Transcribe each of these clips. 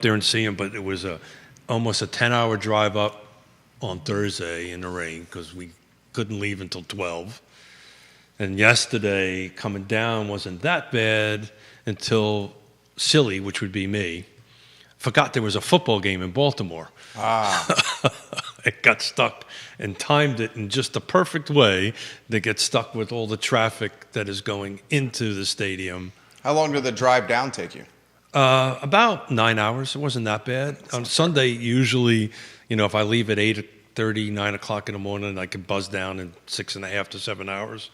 there and see him, but it was almost a 10-hour drive up on Thursday in the rain because we couldn't leave until 12. And yesterday, coming down wasn't that bad until Silly, which would be me, forgot there was a football game in Baltimore. It got stuck and timed it in just the perfect way to get stuck with all the traffic that is going into the stadium. How long did the drive down take you? About 9 hours. It wasn't that bad. On Sunday, usually, if I leave at 8:30, 9 o'clock in the morning, I can buzz down in 6.5 to 7 hours.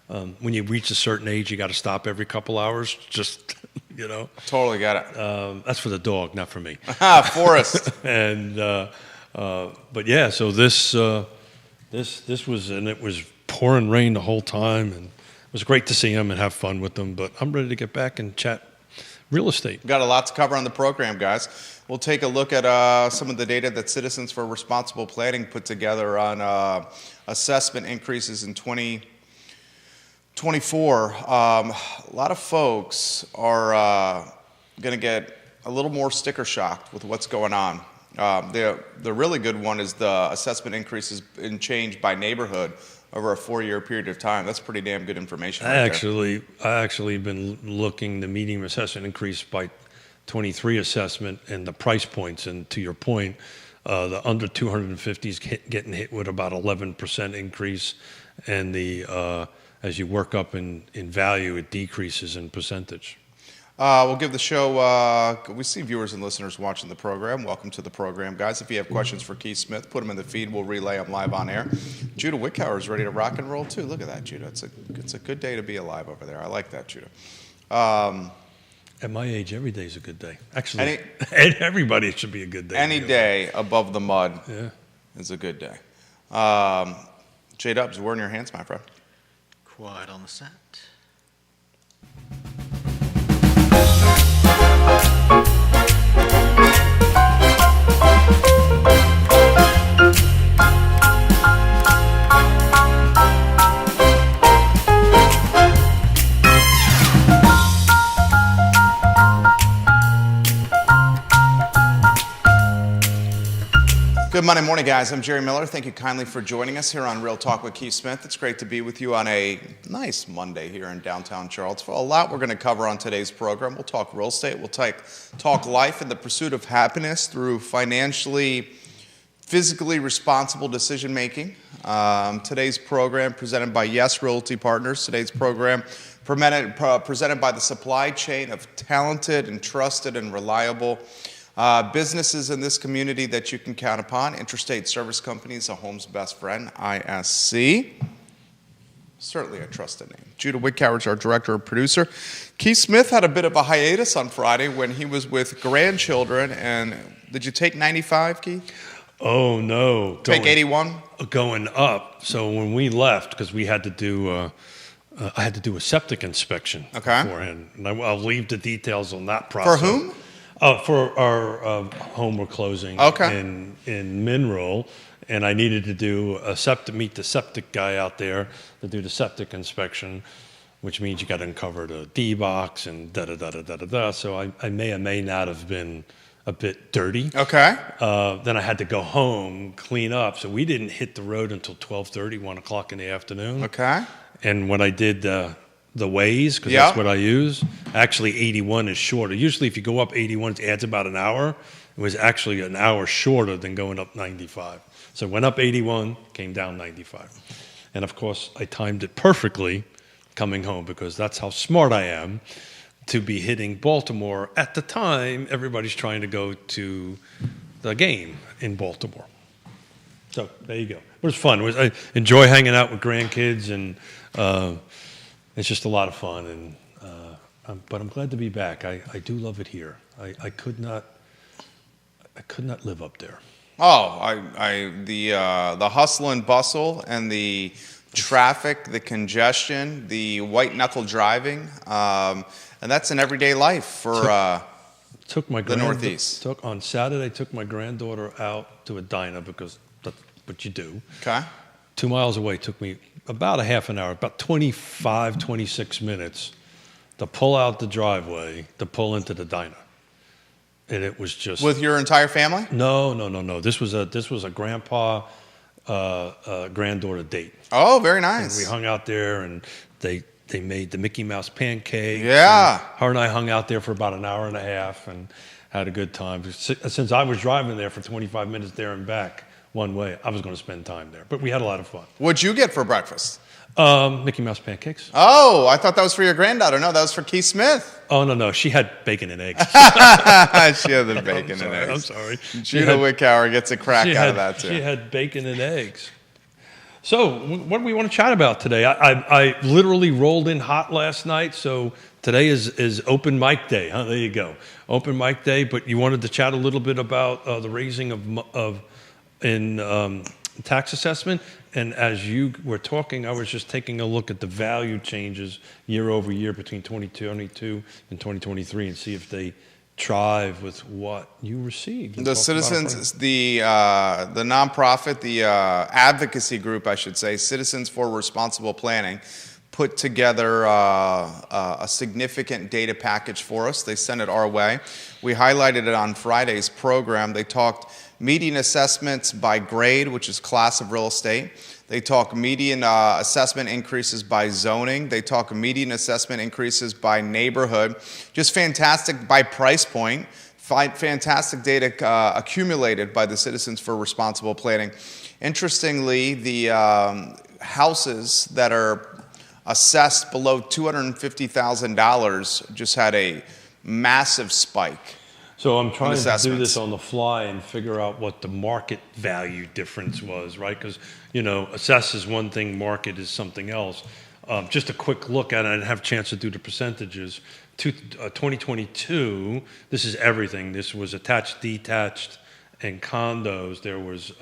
When you reach a certain age, you got to stop every couple hours, just, Totally got it. That's for the dog, not for me. Forrest. And, but yeah, so this was, and it was pouring rain the whole time, and it was great to see him and have fun with them, but I'm ready to get back and chat real estate. We've got a lot to cover on the program, guys. We'll take a look at some of the data that Citizens for Responsible Planning put together on assessment increases in 2024. A lot of folks are going to get a little more sticker shocked with what's going on. The really good one is the assessment increases in change by neighborhood over a 4-year period of time. That's pretty damn good information. I actually been looking the median assessment increase by 23 assessment and the price points. And to your point, the under 250 is getting hit with about 11% increase, and the as you work up in value, it decreases in percentage. We'll give the show, we see viewers and listeners watching the program. Welcome to the program, guys. If you have questions for Keith Smith, put them in the feed. We'll relay them live on air. Judah Wickhauer is ready to rock and roll, too. Look at that, Judah. It's a good day to be alive over there. I like that, Judah. At my age, every day is a good day. Actually, everybody should be a good day. Any day above the mud is a good day. J-Dubs, we're in your hands, my friend. Quiet on the set. Good Monday morning, guys. I'm Jerry Miller. Thank you kindly for joining us here on Real Talk with Keith Smith. It's great to be with you on a nice Monday here in downtown Charlottesville. A lot we're going to cover on today's program. We'll talk real estate. We'll talk life and the pursuit of happiness through physically responsible decision making. Today's program presented by Yes Realty Partners. Today's program presented by the supply chain of talented and trusted and reliable businesses in this community that you can count upon. Interstate Service Companies, a home's best friend, ISC. Certainly a trusted name. Judah Wickhauer is our director and producer. Keith Smith had a bit of a hiatus on Friday when he was with grandchildren. And did you take 95, Keith? Oh, no. Take 81? Going up. So when we left, because we had to do I had to do a septic inspection beforehand. And I'll leave the details on that process. For whom? For our home we're closing in Mineral, and I needed to do meet the septic guy out there to do the septic inspection, which means you got to uncover the D-box and da-da-da-da-da-da. So I may or may not have been a bit dirty. Okay. Then I had to go home, clean up. So we didn't hit the road until 12:30, 1 o'clock in the afternoon. Okay. And when I did the Waze, because that's what I use. Actually, 81 is shorter. Usually, if you go up 81, it adds about an hour. It was actually an hour shorter than going up 95. So went up 81, came down 95. And of course, I timed it perfectly coming home because that's how smart I am to be hitting Baltimore at the time everybody's trying to go to the game in Baltimore. So there you go. It was fun. I enjoy hanging out with grandkids, and it's just a lot of fun, and but I'm glad to be back. I do love it here. I could not live up there. Oh, the hustle and bustle and the traffic, the congestion, the white knuckle driving, and that's an everyday life for the Northeast. On Saturday, took my granddaughter out to a diner because that's what you do. Okay. 2 miles away, took me about a half an hour, about 25, 26 minutes to pull out the driveway to pull into the diner. and it was just With your entire family? no. This was a grandpa granddaughter date. Oh, very And nice. we hung out there, and they made the Mickey Mouse pancakes. Yeah. And her and I hung out there for about an hour and a half and had a good time. Since I was driving there for 25 minutes there and back one way, I was going to spend time there. But we had a lot of fun. What'd you get for breakfast? Mickey Mouse pancakes. Oh, I thought that was for your granddaughter. No, that was for Keith Smith. Oh, no. She had bacon and eggs. She had the bacon I'm and sorry, eggs. I'm sorry. Judah Wickower gets a crack out of that, too. She had bacon and eggs. So, what do we want to chat about today? I literally rolled in hot last night, so today is open mic day. Huh? There you go, open mic day. But you wanted to chat a little bit about the raising of tax assessment. And as you were talking, I was just taking a look at the value changes year over year between 2022 and 2023, and see if they thrive with what you received. The Citizens, the nonprofit, the advocacy group, I should say, Citizens for Responsible Planning, put together a significant data package for us. They sent it our way. We highlighted it on Friday's program. They talked median assessments by grade, which is class of real estate. They talk median assessment increases by zoning. They talk median assessment increases by neighborhood. Just fantastic by price point. Fantastic data accumulated by the Citizens for Responsible Planning. Interestingly, the houses that are assessed below $250,000 just had a massive spike. So I'm trying to do this on the fly and figure out what the market value difference was, right? Because, assess is one thing, market is something else. Just a quick look at it, I didn't have a chance to do the percentages. 2022, this is everything. This was attached, detached, and condos. There was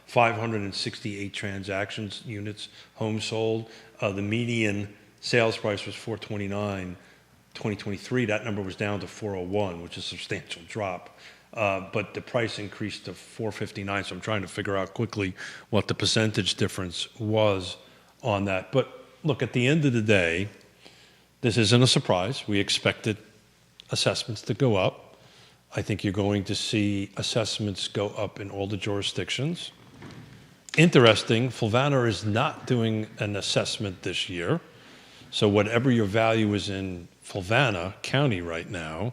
568 transactions, units, homes sold. The median sales price was $429. 2023, that number was down to 401, which is a substantial drop. But the price increased to 459, so I'm trying to figure out quickly what the percentage difference was on that. But look, at the end of the day, this isn't a surprise. We expected assessments to go up. I think you're going to see assessments go up in all the jurisdictions. Interesting, Fulvana is not doing an assessment this year. So whatever your value is in Fulvana County right now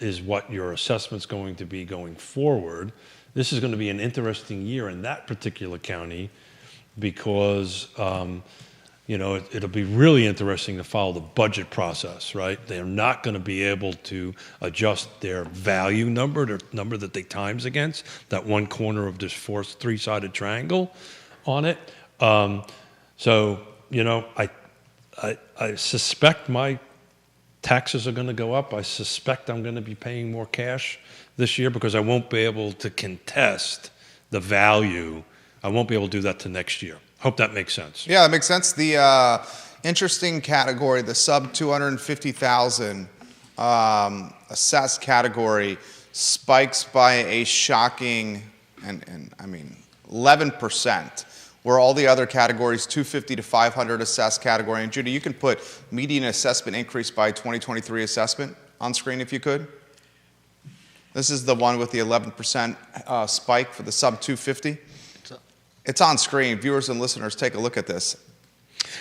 is what your assessment's going to be going forward. This is going to be an interesting year in that particular county because, it'll be really interesting to follow the budget process, right? They're not going to be able to adjust their value number, their number that they times against, that one corner of this three-sided triangle on it. I suspect my taxes are going to go up. I suspect I'm going to be paying more cash this year because I won't be able to contest the value. I won't be able to do that to next year. Hope that makes sense. Yeah, that makes sense. The interesting category, the sub 250,000 assessed category, spikes by a shocking, 11%. Where all the other categories, 250 to 500 assessed category. And Judy, you can put median assessment increase by 2023 assessment on screen if you could. This is the one with the 11% spike for the sub 250. It's on screen. Viewers and listeners, take a look at this.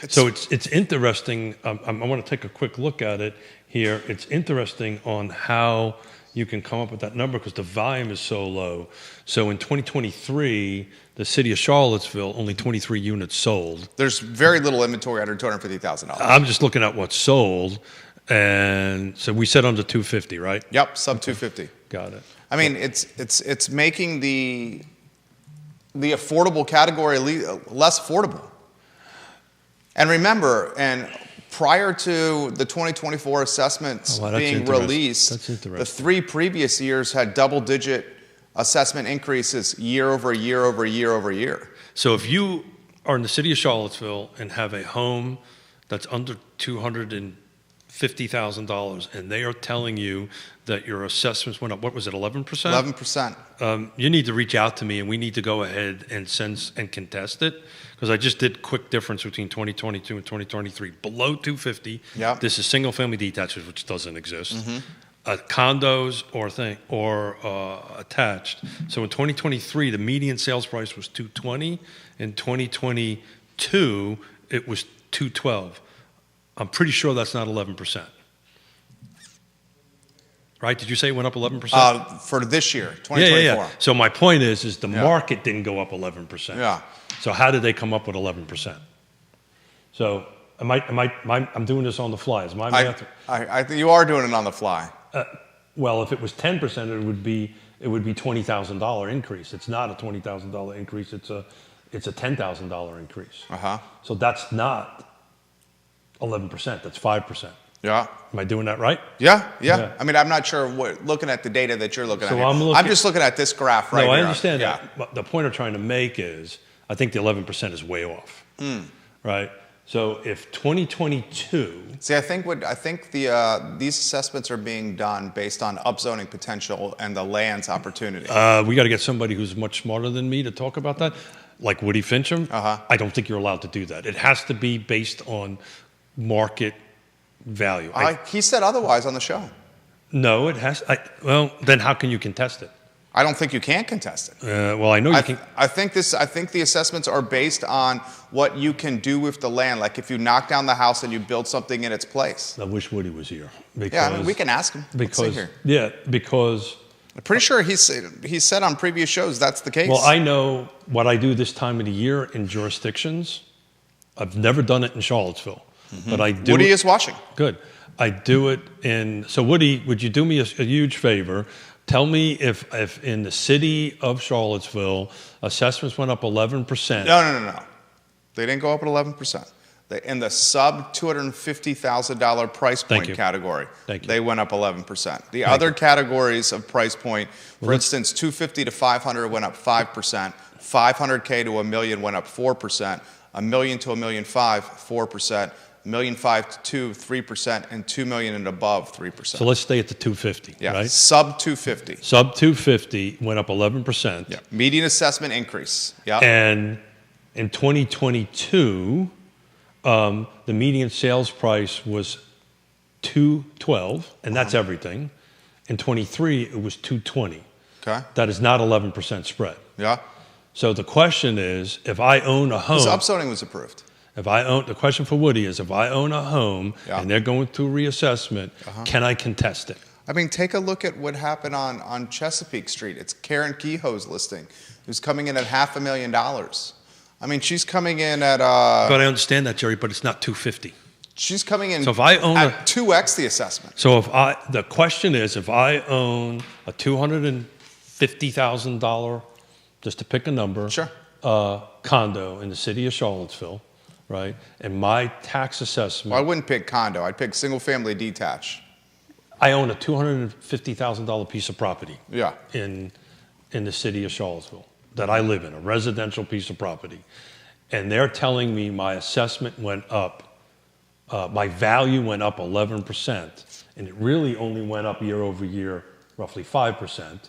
It's interesting. I want to take a quick look at it here. It's interesting on how you can come up with that number because the volume is so low. So in 2023, the city of Charlottesville, only 23 units sold. There's very little inventory under $250,000. I'm just looking at what's sold. And so we said under 250, right? Yep, sub 250. Got it. It's making the affordable category less affordable. And remember, prior to the 2024 assessments being released, the 3 previous years had double-digit assessment increases year over year over year over year. So if you are in the city of Charlottesville and have a home that's under $250,000 and they are telling you that your assessments went up, what was it, 11%? 11%. You need to reach out to me and we need to go ahead and contest it because I just did quick difference between 2022 and 2023. Below 250, Yep. This is single family detached, which doesn't exist. Mm-hmm. condos or attached. So in 2023, the median sales price was 220. In 2022, it was 212. I'm pretty sure that's not 11%. Right? Did you say it went up 11%? For this year, 2024. Yeah. So my point is the market didn't go up 11%. Yeah. So how did they come up with 11%? So I'm doing this on the fly. Is my math? I think you are doing it on the fly. Well, if it was 10%, it would be $20,000 increase. It's not a $20,000 increase. It's a $10,000 increase. So that's not 11%. That's 5%. Yeah. Am I doing that right? Yeah. I mean, I'm not sure looking at the data that you're looking at. Here. I'm just looking at this graph right here. No, I understand that. But the point I'm trying to make is I think the 11% is way off. Right? So if 2022. See, I think these assessments are being done based on upzoning potential and the land's opportunity. We got to get somebody who's much smarter than me to talk about that, like Woody Fincham. I don't think you're allowed to do that. It has to be based on market value. He said otherwise on the show. No, it has. Well, then how can you contest it? I don't think you can contest it. Well, I know you can. I think the assessments are based on what you can do with the land. Like if you knock down the house and you build something in its place. I wish Woody was here. I mean, we can ask him. Because I'm pretty sure he said on previous shows that's the case. Well, I know what I do this time of the year in jurisdictions. I've never done it in Charlottesville, but I do. Woody is watching. Good. I do it in. So Woody, would you do me a huge favor? Tell me if in the city of Charlottesville, assessments went up 11%. No. They didn't go up at 11%. In the sub $250,000 price point category, they went up 11%. The other categories of price point, for instance, 250 to 500 went up 5%. 500K to $1 million went up 4%. $1 million to $1.5 million, 4%. $1.5 million to 3%, and $2 million and above 3%. So let's stay at the 250. Yeah, right? Sub 250. Sub 250 went up 11%. Yeah. Median assessment increase. Yeah. And in 2022, the median sales price was 212, and that's everything. In 23, it was 220. Okay. That is not 11% spread. Yeah. So the question is, if I own a home, because upzoning was approved. The question for Woody is, if I own a home and they're going through reassessment, can I contest it? I mean, take a look at what happened on Chesapeake Street. It's Karen Kehoe's listing, who's coming in at $500,000. I mean, she's coming in at. But I understand that, Jerry, but it's not 250. She's coming in so if I own at 2x the assessment. So the question is, if I own a $250,000, just to pick a number, condo in the city of Charlottesville, right? And my tax assessment. Well, I wouldn't pick condo. I'd pick single family detached. I own a $250,000 piece of property. Yeah. In the city of Charlottesville that I live in, a residential piece of property. And they're telling me my assessment went up, my value went up 11%, and it really only went up year over year roughly 5%.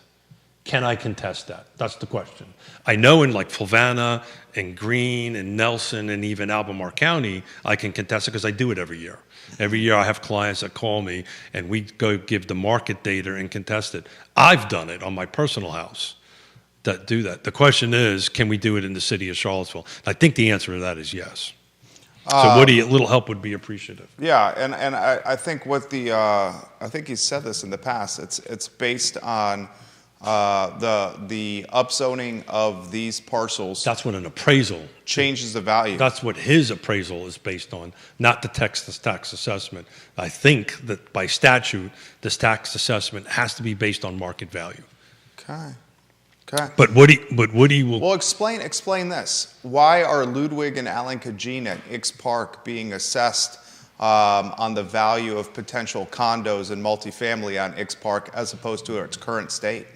Can I contest that? That's the question. I know in like Fluvanna and Greene and Nelson and even Albemarle County, I can contest it because I do it every year. Every year I have clients that call me and we go give the market data and contest it. I've done it on my personal house that do that. The question is, can we do it in the city of Charlottesville? I think the answer to that is yes. So Woody, a little help would be appreciative. Yeah, and I think I think he said this in the past. It's based on the upzoning of these parcels. That's what an appraisal changes the value. That's what his appraisal is based on, not the tax assessment. I think that by statute, this tax assessment has to be based on market value. Okay. But Woody will. Well, explain this. Why are Ludwig and Alan Kajin at Ix Park being assessed on the value of potential condos and multifamily on Ix Park as opposed to its current state?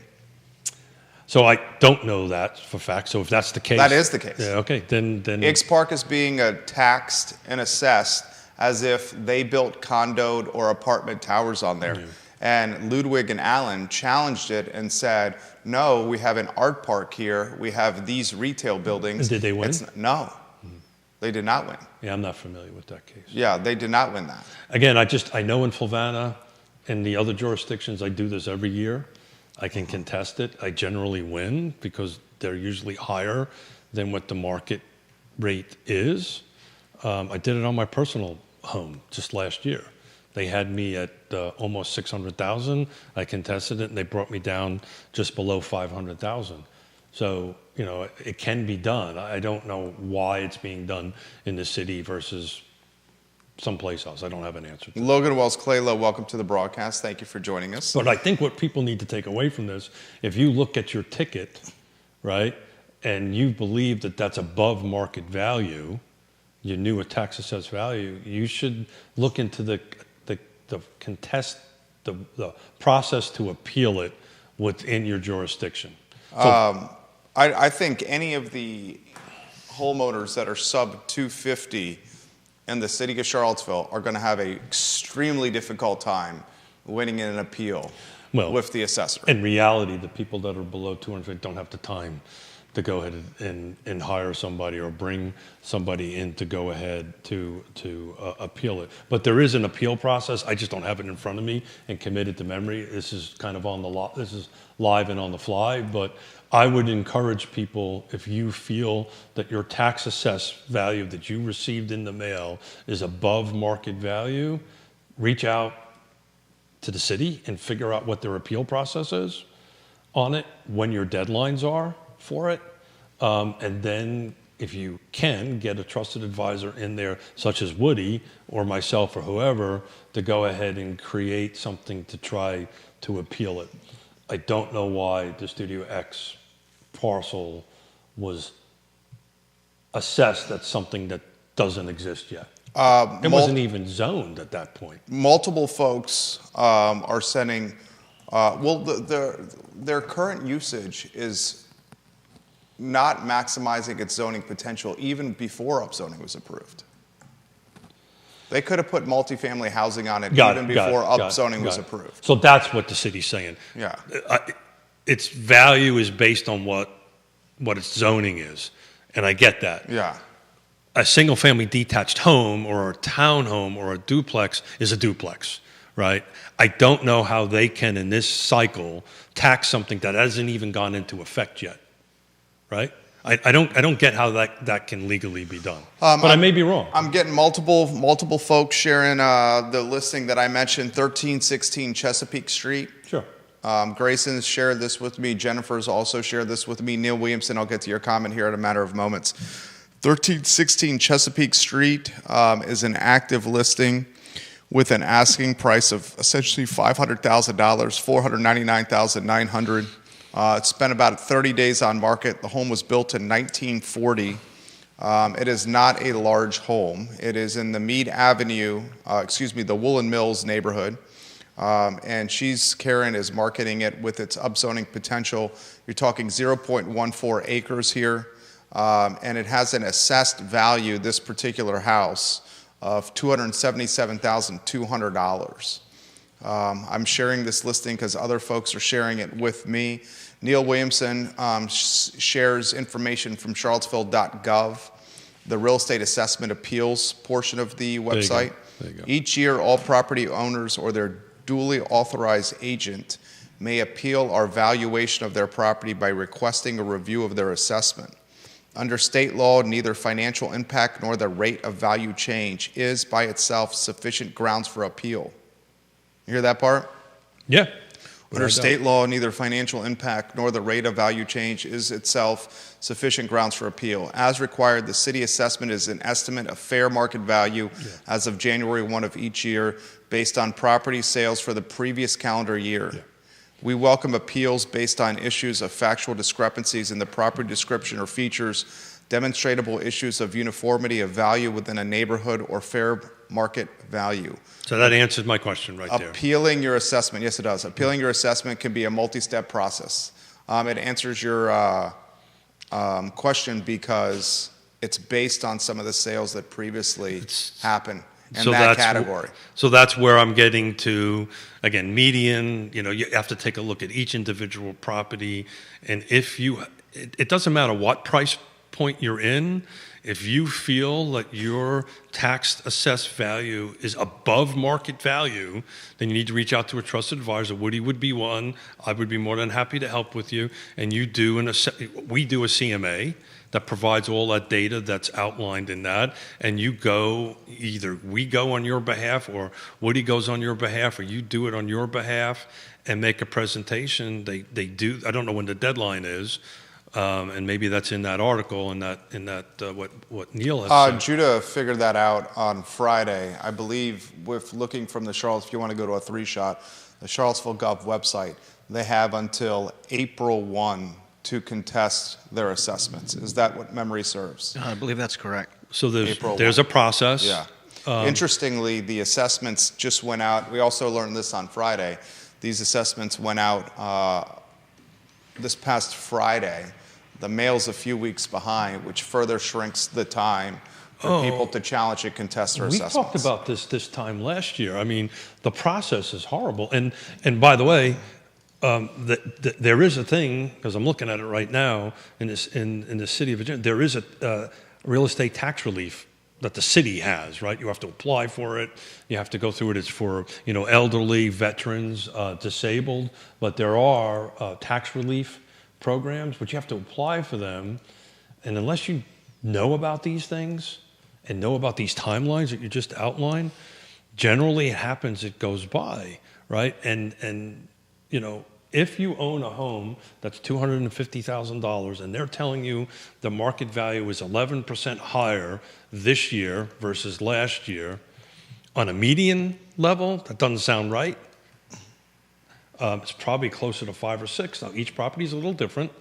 So I don't know that for fact. So if that's the case, that is the case. Yeah. Okay. Then Ix Park is being taxed and assessed as if they built condoed or apartment towers on there. Mm-hmm. And Ludwig and Allen challenged it and said, no, we have an art park here. We have these retail buildings. And did they win? No, they did not win. Yeah, I'm not familiar with that case. Yeah, they did not win that. Again, I know in Fluvanna In the other jurisdictions, I do this every year. I can contest it. I generally win because they're usually higher than what the market rate is. I did it on my personal home just last year. They had me at almost 600,000. I contested it, and they brought me down just below 500,000. So, it can be done. I don't know why it's being done in the city versus someplace else. I don't have an answer to that. Logan Wells Claylow, welcome to the broadcast. Thank you for joining us. But I think what people need to take away from this, if you look at your ticket, right, and you believe that that's above market value, your new tax assessed value, you should look into the contest, the process to appeal it within your jurisdiction. So, I think any of the homeowners that are sub 250 in the city of Charlottesville are going to have an extremely difficult time winning an appeal with the assessor. In reality, the people that are below 250 don't have the time to go ahead and hire somebody or bring somebody in to go ahead to appeal it. But there is an appeal process. I just don't have it in front of me and commit it to memory. This is kind of this is live and on the fly. But I would encourage people, if you feel that your tax assessed value that you received in the mail is above market value, reach out to the city and figure out what their appeal process is on it, when your deadlines are for it, and then if you can, get a trusted advisor in there, such as Woody or myself or whoever, to go ahead and create something to try to appeal it. I don't know why the Studio X parcel was assessed as something that doesn't exist yet. It wasn't even zoned at that point. Multiple folks are sending, their current usage is not maximizing its zoning potential even before upzoning was approved. They could have put multifamily housing on it even before upzoning was approved. So that's what the city's saying. Yeah. Its value is based on what its zoning is, and I get that. Yeah. A single-family detached home or a townhome or a duplex is a duplex, right? I don't know how they can, in this cycle, tax something that hasn't even gone into effect yet, right? I don't get how that can legally be done, but I may be wrong. I'm getting multiple folks sharing the listing that I mentioned, 1316 Chesapeake Street. Sure. Grayson's shared this with me. Jennifer's also shared this with me. Neil Williamson, I'll get to your comment here in a matter of moments. 1316 Chesapeake Street is an active listing with an asking price of essentially $500,000, $499,900. It's been about 30 days on market. The home was built in 1940. It is not a large home. It is in the Mead Avenue, the Woolen Mills neighborhood. And Karen is marketing it with its upzoning potential. You're talking 0.14 acres here. And it has an assessed value, this particular house, of $277,200. I'm sharing this listing because other folks are sharing it with me. Neil Williamson shares information from charlottesville.gov, the real estate assessment appeals portion of the website. There you go. Each year, all property owners or their duly authorized agent may appeal our valuation of their property by requesting a review of their assessment. Under state law, neither financial impact nor the rate of value change is by itself sufficient grounds for appeal. You hear that part? Yeah. Under state law, neither financial impact nor the rate of value change is itself sufficient grounds for appeal. As required, the city assessment is an estimate of fair market value as of January 1 of each year based on property sales for the previous calendar year. Yeah. We welcome appeals based on issues of factual discrepancies in the property description or features, demonstrable issues of uniformity of value within a neighborhood or fair market value. So that answers my question right there. Appealing your assessment, yes it does. Appealing your assessment can be a multi-step process. It answers your question because it's based on some of the sales that previously happened in that category. So that's where I'm getting to, again, median, you have to take a look at each individual property. And if it doesn't matter what price point you're in, If you feel that your tax assessed value is above market value, then you need to reach out to a trusted advisor. Woody would be one. I would be more than happy to help with you. And we do a CMA that provides all that data that's outlined in that. And you go, either we go on your behalf or Woody goes on your behalf or you do it on your behalf and make a presentation. They do, I don't know when the deadline is. And maybe that's in that article and what Neil has said. Judah figured that out on Friday. I believe with looking from if you want to go to a 3-shot, the Charlottesville Gov website, they have until April 1 to contest their assessments. Is that what memory serves? I believe that's correct. So there's a process. Yeah. Interestingly, the assessments just went out. We also learned this on Friday. These assessments went out this past Friday. The mail's a few weeks behind, which further shrinks the time for people to challenge and contest their assessments. We talked about this time last year. I mean, the process is horrible. And by the way, there is a thing, because I'm looking at it right now in the city of Virginia, there is a real estate tax relief that the city has, right? You have to apply for it. You have to go through it. It's for, elderly, veterans, disabled, but there are tax relief programs, but you have to apply for them. And unless you know about these things and know about these timelines that you just outlined, generally it happens, it goes by, right? And if you own a home that's $250,000 and they're telling you the market value is 11% higher this year versus last year, on a median level, that doesn't sound right. It's probably closer to 5 or 6. Now, each property is a little different.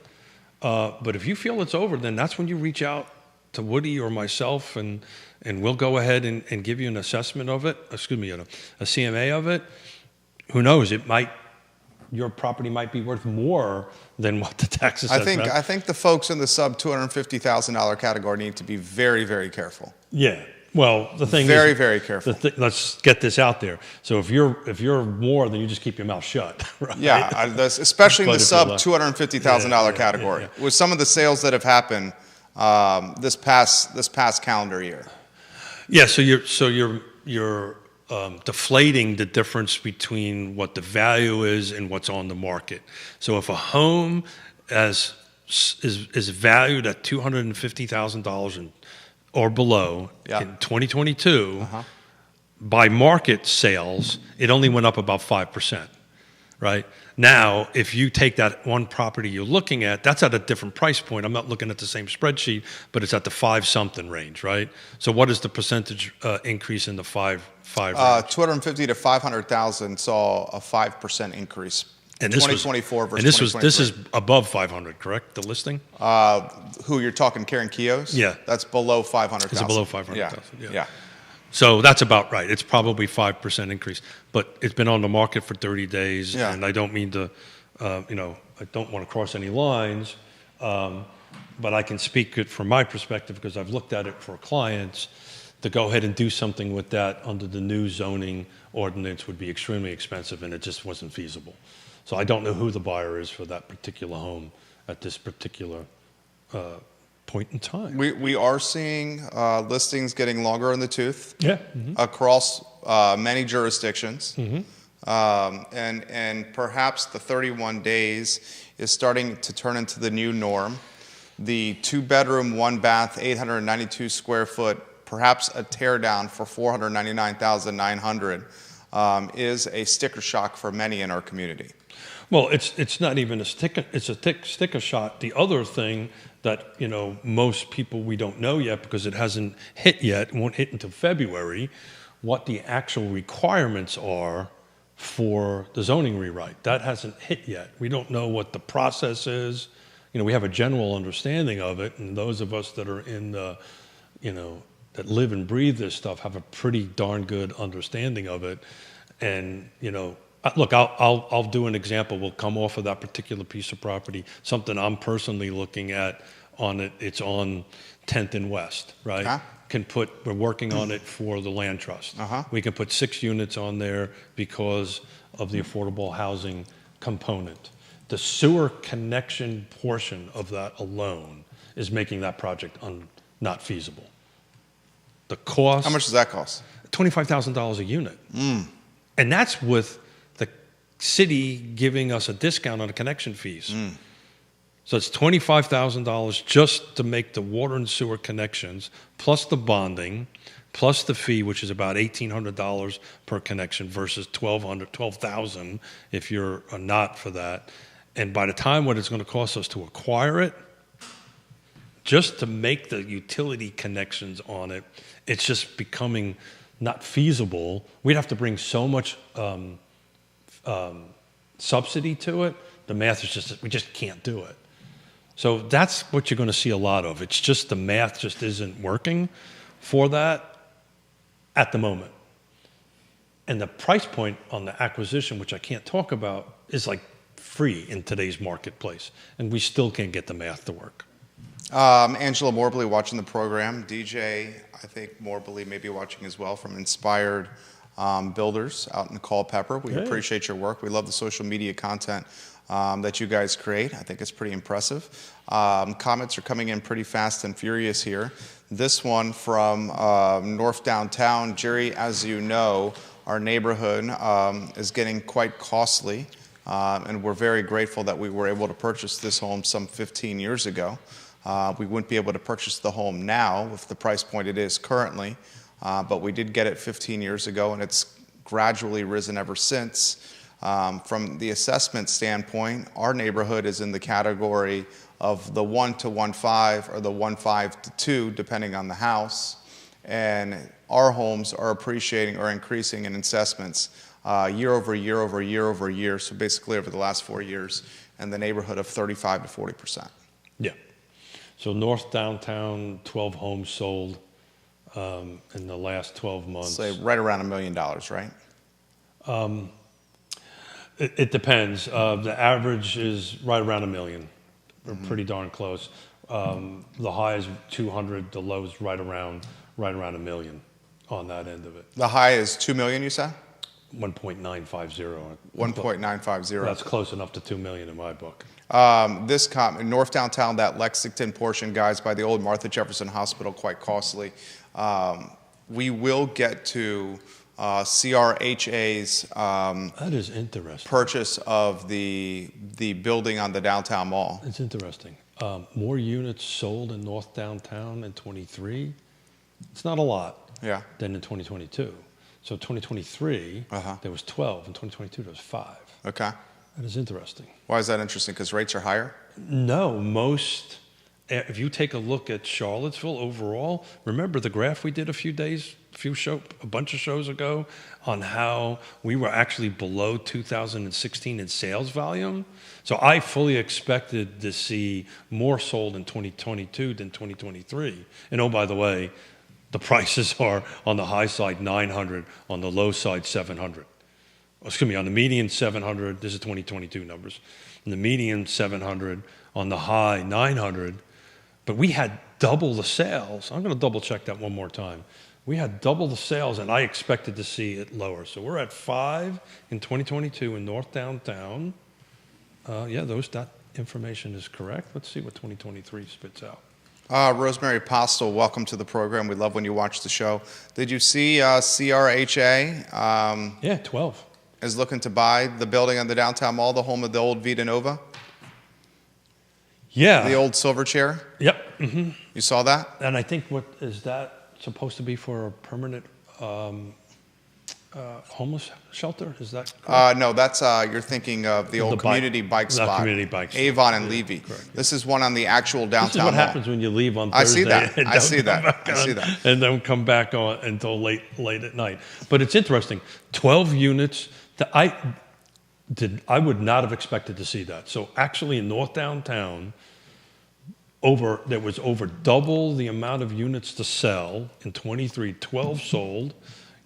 But if you feel it's over, then that's when you reach out to Woody or myself, and we'll go ahead and give you an assessment of it, a CMA of it. Who knows? Your property might be worth more than what the tax assessment. I think the folks in the sub $250,000 category need to be very, very careful. Yeah. Well, the thing very, is, very careful. Let's get this out there. So if you're more, then you just keep your mouth shut, right? Yeah, especially in the sub $250,000 category, with some of the sales that have happened this past calendar year. Yeah. So you're deflating the difference between what the value is and what's on the market. So if a home is valued at $250,000 or below in 2022, by market sales, it only went up about 5%, right? Now, if you take that one property you're looking at, that's at a different price point. I'm not looking at the same spreadsheet, but it's at the 5-something range, right? So what is the percentage increase in the 5 range? 250 to 500,000 saw a 5% increase. And 2024 versus 2023. This is above 500, correct? The listing? Who you're talking, Karen Kios? Yeah. That's below 500,000. It's below 500,000. Yeah. So that's about right. It's probably 5% increase, but it's been on the market for 30 days, and I don't mean to, I don't want to cross any lines, but I can speak it from my perspective because I've looked at it for clients. To go ahead and do something with that under the new zoning ordinance would be extremely expensive, and it just wasn't feasible. So I don't know who the buyer is for that particular home at this particular point in time. We are seeing listings getting longer in the tooth across many jurisdictions. And perhaps the 31 days is starting to turn into the new norm. The 2-bedroom, 1-bath, 892 square foot, perhaps a tear down for $499,900 is a sticker shock for many in our community. Well, it's not even a sticker. It's a sticker shock. The other thing that most people we don't know yet because it hasn't hit yet, won't hit until February, what the actual requirements are for the zoning rewrite. That hasn't hit yet. We don't know what the process is. We have a general understanding of it, and those of us that are in the, that live and breathe this stuff have a pretty darn good understanding of it. And look, I'll do an example. We'll come off of that particular piece of property. Something I'm personally looking at on it. It's on 10th and West, right? We're working on it for the land trust. We can put 6 units on there because of the affordable housing component. The sewer connection portion of that alone is making that project not feasible. The cost. How much does that cost? $25,000 a unit. And that's with the city giving us a discount on the connection fees. So it's $25,000 just to make the water and sewer connections, plus the bonding, plus the fee, which is about $1,800 per connection versus $12,000 if you're not for that. And by the time what it's going to cost us to acquire it, just to make the utility connections on it, it's just becoming not feasible. We'd have to bring so much subsidy to it. The math is just, we just can't do it. So that's what you're going to see a lot of. It's just the math just isn't working for that at the moment. And the price point on the acquisition, which I can't talk about, is like free in today's marketplace. And we still can't get the math to work. Angela Morbley watching the program. DJ, I think Morbley may be watching as well from Inspired Builders out in Culpeper. We appreciate your work. We love the social media content that you guys create. I think it's pretty impressive. Comments are coming in pretty fast and furious here. This one from North Downtown. Jerry, as you know, our neighborhood is getting quite costly, and we're very grateful that we were able to purchase this home some 15 years ago. We wouldn't be able to purchase the home now with the price point it is currently, but we did get it 15 years ago, and it's gradually risen ever since. From the assessment standpoint, our neighborhood is in the category of the 1 to 1.5 or the 1.5 to 2, depending on the house. And our homes are appreciating or increasing in assessments year over year over year over year. So basically over the last 4 years, in the neighborhood of 35 to 40%. Yeah. So North Downtown, 12 homes sold in the last 12 months. Say right around $1 million, right? It depends. The average is right around $1 million. We're pretty darn close. The high is 200. The low is right around $1 million on that end of it. The high is $2 million, you said? 1.950. 1.950. That's close enough to $2 million in my book. This North Downtown, that Lexington portion, guys, by the old Martha Jefferson Hospital, quite costly. We will get to CRHA's that is interesting. purchase of the building on the downtown mall. It's interesting. More units sold in North Downtown in 23. It's not a lot. Yeah. Than in 2022. So 2023, there was 12. In 2022, there was 5. Okay. That is interesting. Why is that interesting? Because rates are higher? No, if you take a look at Charlottesville overall, remember the graph we did a bunch of shows ago on how we were actually below 2016 in sales volume. So I fully expected to see more sold in 2022 than 2023. And oh, by the way, the prices are on the high side 900, on the low side 700. Excuse me, on the median 700, this is 2022 numbers. On the median 700, on the high 900. But we had double the sales. I'm going to double check that one more time. We had double the sales, and I expected to see it lower. So we're at 5 in 2022 in North Downtown. That information is correct. Let's see what 2023 spits out. Rosemary Postel, welcome to the program. We love when you watch the show. Did you see CRHA? 12. Is looking to buy the building on the downtown mall, the home of the old Vita Nova? Yeah. The old Silverchair? Yep. Mm-hmm. You saw that? And I think what is that supposed to be for a permanent homeless shelter? Is that correct? No, that's you're thinking of the old community bike spot. Community bike spot. Avon and Levy. Correct. This is one on the actual downtown This is what mall. happens when you leave on Thursday. I see that. And I see don't that. And don't come back on until late at night. But it's interesting. 12 units. I would not have expected to see that. So actually in North Downtown, there was over double the amount of units to sell in 23. 12 sold.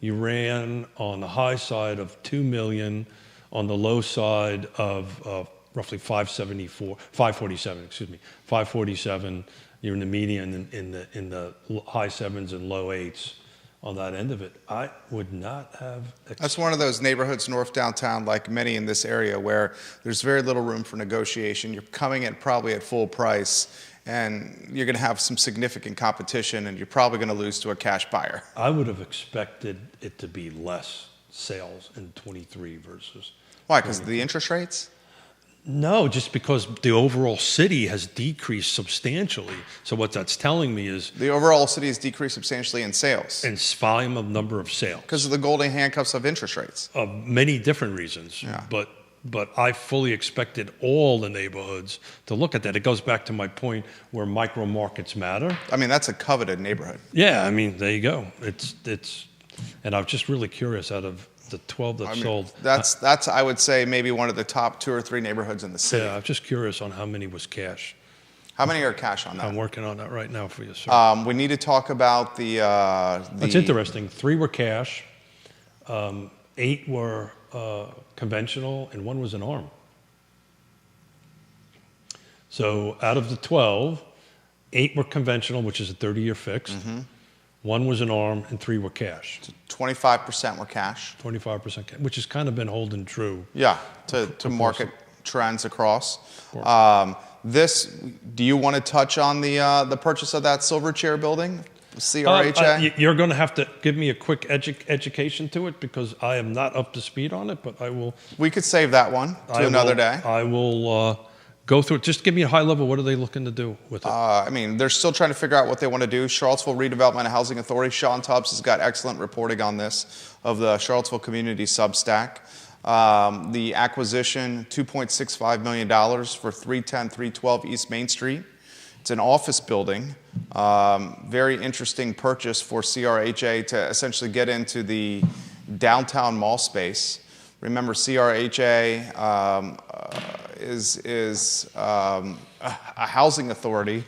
You ran on the high side of 2 million, on the low side of roughly 547. You're in the median in the high 7s and low 8s on that end of it. I would not have. That's one of those neighborhoods north downtown, like many in this area, where there's very little room for negotiation. You're coming in probably at full price, and you're going to have some significant competition, and you're probably going to lose to a cash buyer. I would have expected it to be less sales in 23 versus. Why? Because of the interest rates? No, just because the overall city has decreased substantially. So what that's telling me is The overall city has decreased substantially in sales in volume of number of sales. because of the golden handcuffs of interest rates. Of many different reasons. Yeah. But I fully expected all the neighborhoods to look at that. It goes back to my point where micro markets matter. I mean, that's a coveted neighborhood. Yeah, I mean, there you go. It's, and I'm just really curious out of the 12 that sold. That's I would say maybe one of the top 2 or 3 neighborhoods in the city. Yeah, I'm just curious on how many was cash. How many are cash on that? I'm working on that right now for you, sir. We need to talk about the. That's interesting. 3 were cash, 8 were conventional, and 1 was an ARM. So out of the 12, 8 were conventional, which is a 30-year fixed. 1 was an ARM, and 3 were cash. 25% were cash. 25% cash, which has kind of been holding true. Yeah, to market trends across. Do you want to touch on the purchase of that Silverchair building, CRHA? You're going to have to give me a quick education to it because I am not up to speed on it, but I will. We could save that one to another day. I will go through it. Just give me a high level. What are they looking to do with it? I mean, they're still trying to figure out what they want to do. Charlottesville Redevelopment and Housing Authority, Sean Tubbs has got excellent reporting on this of the Charlottesville Community Substack. The acquisition, $2.65 million for 310, 312 East Main Street. It's an office building. Very interesting purchase for CRHA to essentially get into the downtown mall space. Remember, CRHA is a housing authority,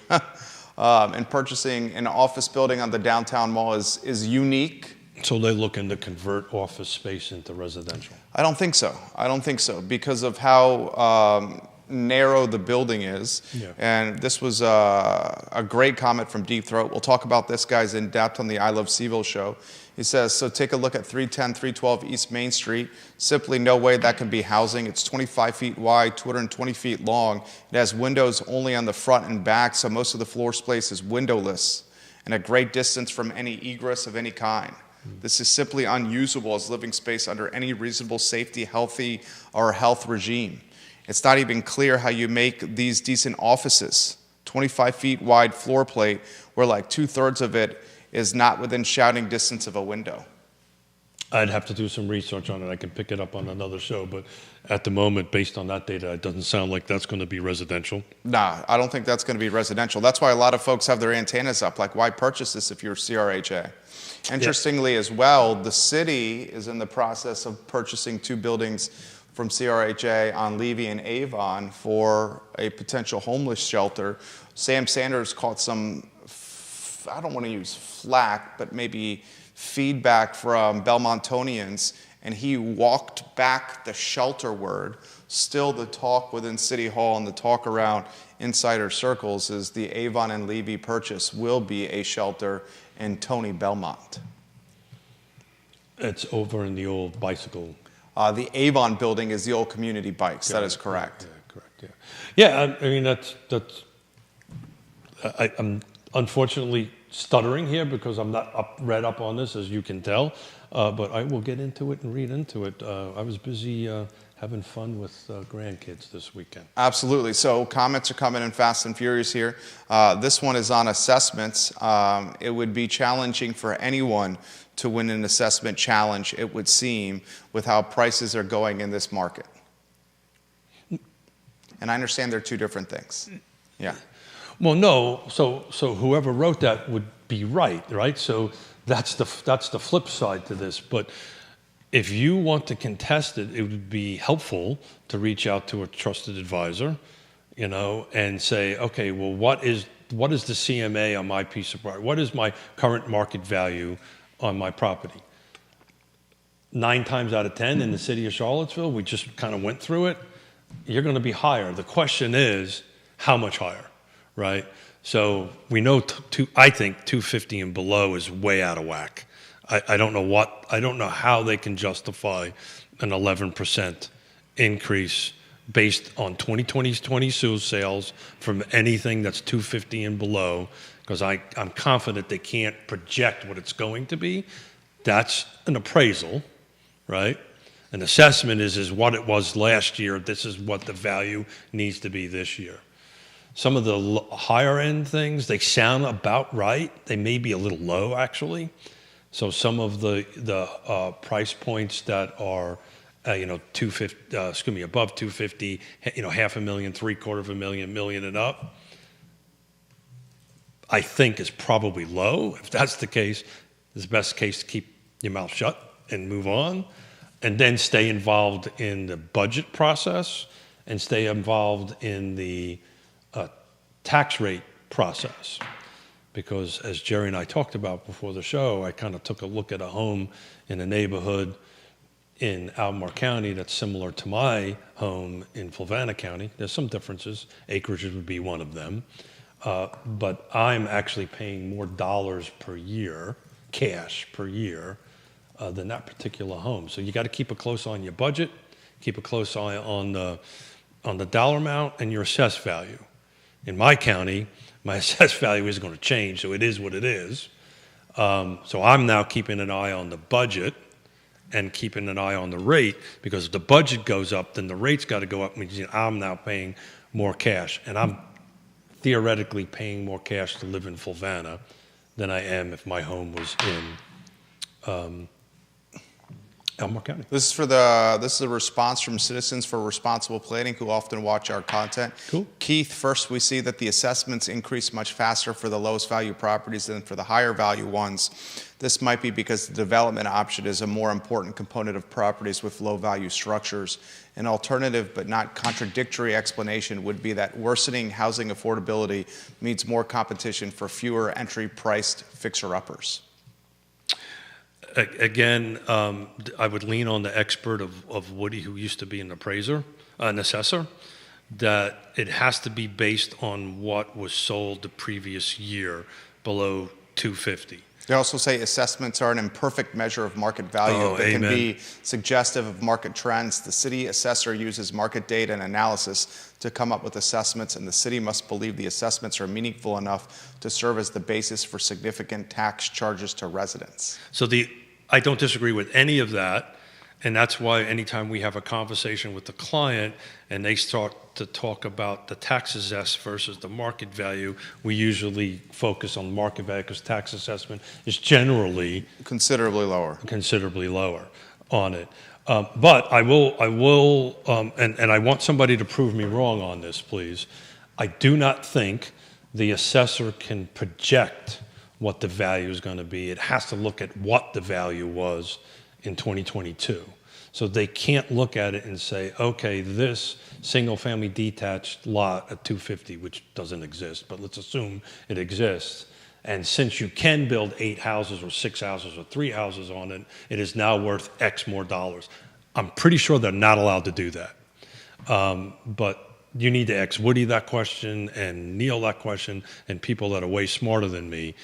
and purchasing an office building on the downtown mall is unique. So they're looking to convert office space into residential? I don't think so because of how narrow the building is. Yeah. And this was a great comment from Deep Throat. We'll talk about this, guys, in depth on the I Love Seville show. He says, so take a look at 310, 312 East Main Street. Simply no way that can be housing. It's 25 feet wide, 220 feet long. It has windows only on the front and back, so most of the floor space is windowless and a great distance from any egress of any kind. This is simply unusable as living space under any reasonable safety, health regime. It's not even clear how you make these decent offices. 25 feet wide floor plate where like 2/3 of it is not within shouting distance of a window. I'd have to do some research on it. I can pick it up on another show, but at the moment, based on that data, it doesn't sound like that's going to be residential. Nah, I don't think that's going to be residential. That's why a lot of folks have their antennas up. Like, why purchase this if you're CRHA? Interestingly, as well, the city is in the process of purchasing 2 buildings from CRHA on Levy and Avon for a potential homeless shelter. Sam Sanders caught some, I don't want to use flack, but maybe feedback from Belmontonians, and he walked back the shelter word. Still, the talk within City Hall and the talk around insider circles is the Avon and Levy purchase will be a shelter in Tony Belmont. It's over in the old bicycle. The Avon building is the old community bikes. That is correct. Yeah, correct. Yeah. I mean that's. I'm unfortunately stuttering here because I'm not read up on this, as you can tell. But I will get into it and read into it. I was busy having fun with grandkids this weekend. Absolutely. So comments are coming in fast and furious here. This one is on assessments. It would be challenging for anyone to win an assessment challenge, it would seem, with how prices are going in this market. And I understand they're 2 different things. Yeah. Well, no. So whoever wrote that would be right? So that's the flip side to this. But if you want to contest it, it would be helpful to reach out to a trusted advisor, and say, okay, well, what is the CMA on my piece of property? What is my current market value on my property? 9 times out of 10 in the city of Charlottesville, we just kind of went through it. You're going to be higher. The question is, how much higher, right? So we know, I think 250 and below is way out of whack. I don't know how they can justify an 11% increase based on 2020 sales from anything that's 250 and below, because I'm confident they can't project what it's going to be. That's an appraisal, right? An assessment is what it was last year. This is what the value needs to be this year. Some of the higher end things, they sound about right. They may be a little low, actually. So some of the price points that are, above 250, $500,000, $750,000, million and up, I think is probably low. If that's the case, it's the best case to keep your mouth shut and move on, and then stay involved in the budget process and stay involved in the tax rate process. Because as Jerry and I talked about before the show, I kind of took a look at a home in a neighborhood in Albemarle County that's similar to my home in Fluvanna County. There's some differences. Acreage would be one of them. But I'm actually paying more dollars per year, cash per year, than that particular home. So you got to keep a close eye on your budget, keep a close eye on the dollar amount and your assessed value. In my county, my assessed value is going to change, so it is what it is. So I'm now keeping an eye on the budget and keeping an eye on the rate, because if the budget goes up, then the rate's got to go up, meaning I'm now paying more cash. And I'm theoretically paying more cash to live in Fluvanna than I am if my home was in Albemarle County. This is a response from Citizens for Responsible Planning, who often watch our content. Cool. Keith, first we see that the assessments increase much faster for the lowest value properties than for the higher value ones. This might be because the development option is a more important component of properties with low value structures. An alternative but not contradictory explanation would be that worsening housing affordability means more competition for fewer entry-priced fixer-uppers. Again, I would lean on the expert of Woody, who used to be an appraiser, an assessor, that it has to be based on what was sold the previous year below 250. They also say assessments are an imperfect measure of market value that can be suggestive of market trends. The city assessor uses market data and analysis to come up with assessments, and the city must believe the assessments are meaningful enough to serve as the basis for significant tax charges to residents. So I don't disagree with any of that, and that's why anytime we have a conversation with the client and they start to talk about the tax assessed versus the market value, we usually focus on market value because tax assessment is generally considerably lower on it. But I will, and I want somebody to prove me wrong on this, please. I do not think the assessor can project what the value is going to be. It has to look at what the value was in 2022. So they can't look at it and say, okay, this single-family detached lot at 250, which doesn't exist, but let's assume it exists. And since you can build 8 houses or 6 houses or 3 houses on it, it is now worth X more dollars. I'm pretty sure they're not allowed to do that. But you need to ask Woody that question and Neil that question and people that are way smarter than me.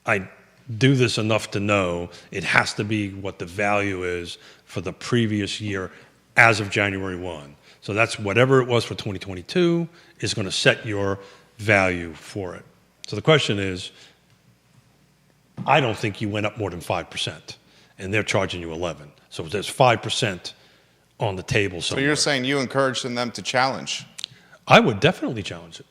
I do this enough to know it has to be what the value is for the previous year as of January 1. So that's whatever it was for 2022 is going to set your value for it. So the question is, I don't think you went up more than 5%, and they're charging you 11. So there's 5% on the table somewhere. So you're saying you encouraged them to challenge? I would definitely challenge it.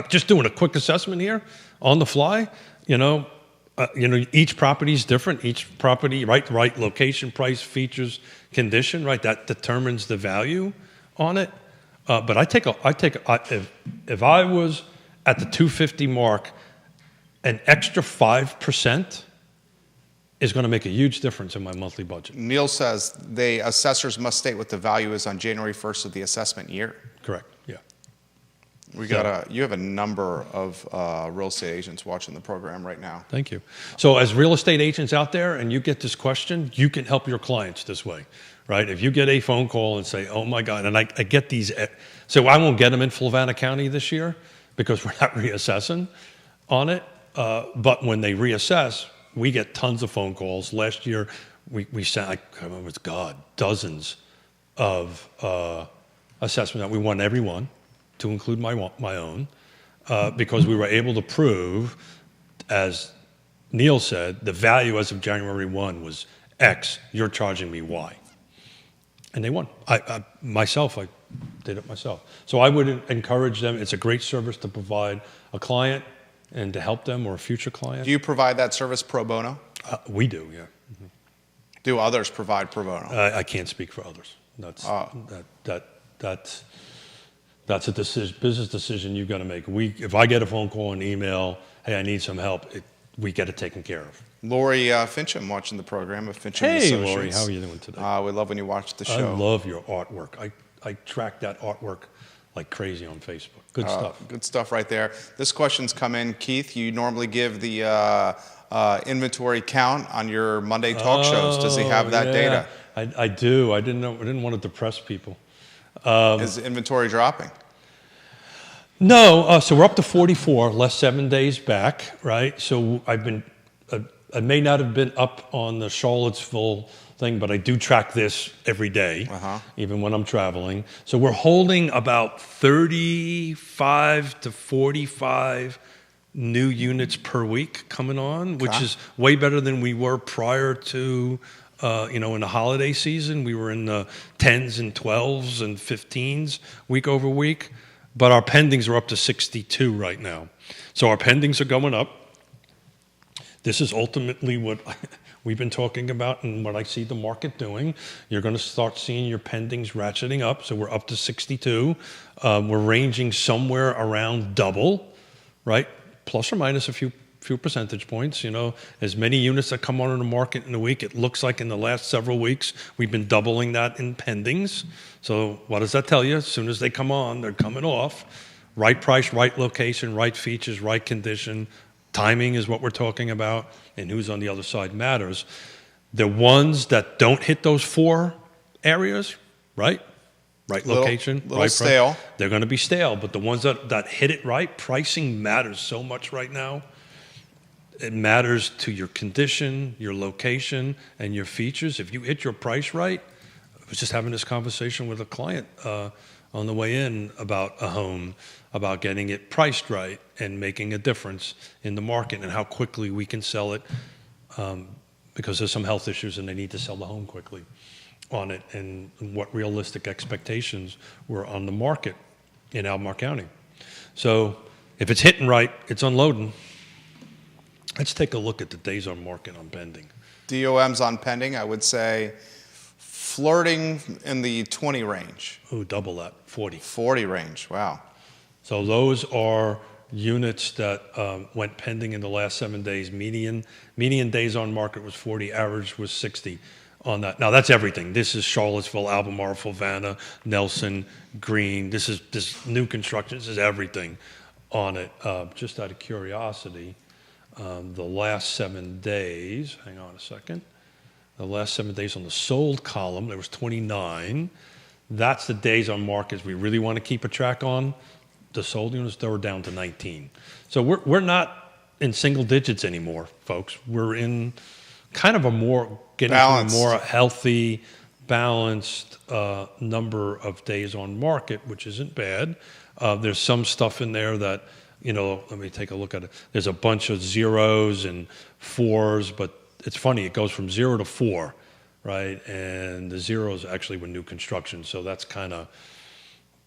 Just doing a quick assessment here on the fly, each property is different. Each property, right, location, price, features, condition, right, that determines the value on it. But if I was at the 250 mark, an extra 5% is going to make a huge difference in my monthly budget. Neil says the assessors must state what the value is on January 1st of the assessment year. Correct. Yeah. You have a number of real estate agents watching the program right now. Thank you. So as real estate agents out there and you get this question, you can help your clients this way, right? If you get a phone call and say, oh my God, and I get these, so I won't get them in Fluvanna County this year because we're not reassessing on it. But when they reassess, we get tons of phone calls. Last year, we sent, I can't remember, it's dozens of assessments. We won every one, to include my own, because we were able to prove, as Neil said, the value as of January 1 was X, you're charging me Y. And they won. I did it myself. So I would encourage them. It's a great service to provide a client and to help them or a future client. Do you provide that service pro bono? We do, yeah. Mm-hmm. Do others provide pro bono? I can't speak for others. That's a business decision you've got to make. If I get a phone call and email, hey, I need some help, we get it taken care of. Lori Fincham watching the program of Fincham Hey, Associates. Lori, how are you doing today? We love when you watch the show. I love your artwork. I track that artwork like crazy on Facebook. Good stuff. Good stuff right there. This question's come in. Keith, you normally give the inventory count on your Monday talk shows. Does he have that data? I do. I didn't want to depress people. Is inventory dropping? No. So we're up to 44, less 7 days back, right? So I may not have been up on the Charlottesville thing, but I do track this every day, even when I'm traveling. So we're holding about 35 to 45 new units per week coming on, which is way better than we were prior to, in the holiday season. We were in the 10s and 12s and 15s week over week, but our pendings are up to 62 right now. So our pendings are going up. This is ultimately what we've been talking about and what I see the market doing. You're going to start seeing your pendings ratcheting up. So we're up to 62. We're ranging somewhere around double, right? Plus or minus a few percentage points. As many units that come on in the market in a week, it looks like in the last several weeks, we've been doubling that in pendings. So what does that tell you? As soon as they come on, they're coming off. Right price, right location, right features, right condition. Timing is what we're talking about, and who's on the other side matters. The ones that don't hit those 4 areas, right? Right location, little right stale. price, they're going to be stale. But the ones that hit it right, pricing matters so much right now. It matters to your condition, your location, and your features. If you hit your price right, I was just having this conversation with a client on the way in about a home, about getting it priced right and making a difference in the market and how quickly we can sell it, because there's some health issues and they need to sell the home quickly on it, and what realistic expectations were on the market in Albemarle County. So if it's hitting right, it's unloading. Let's take a look at the days on market on pending. DOMs on pending, I would say flirting in the 20 range. Ooh, double that, 40. 40 range, wow. So those are units that went pending in the last 7 days. Median days on market was 40, average was 60 on that. Now that's everything. This is Charlottesville, Albemarle, Fluvanna, Nelson, Greene. This is new construction. This is everything on it. Just out of curiosity, the last 7 days, hang on a second. The last 7 days on the sold column, there was 29. That's the days on markets we really want to keep a track on. The sold units, they were down to 19. So we're not in single digits anymore, folks. We're in kind of getting to a more healthy, balanced number of days on market, which isn't bad. There's some stuff in there that, let me take a look at it. There's a bunch of 0s and 4s, but it's funny, it goes from 0 to 4, right? And the 0s actually were new construction, so that's kind of,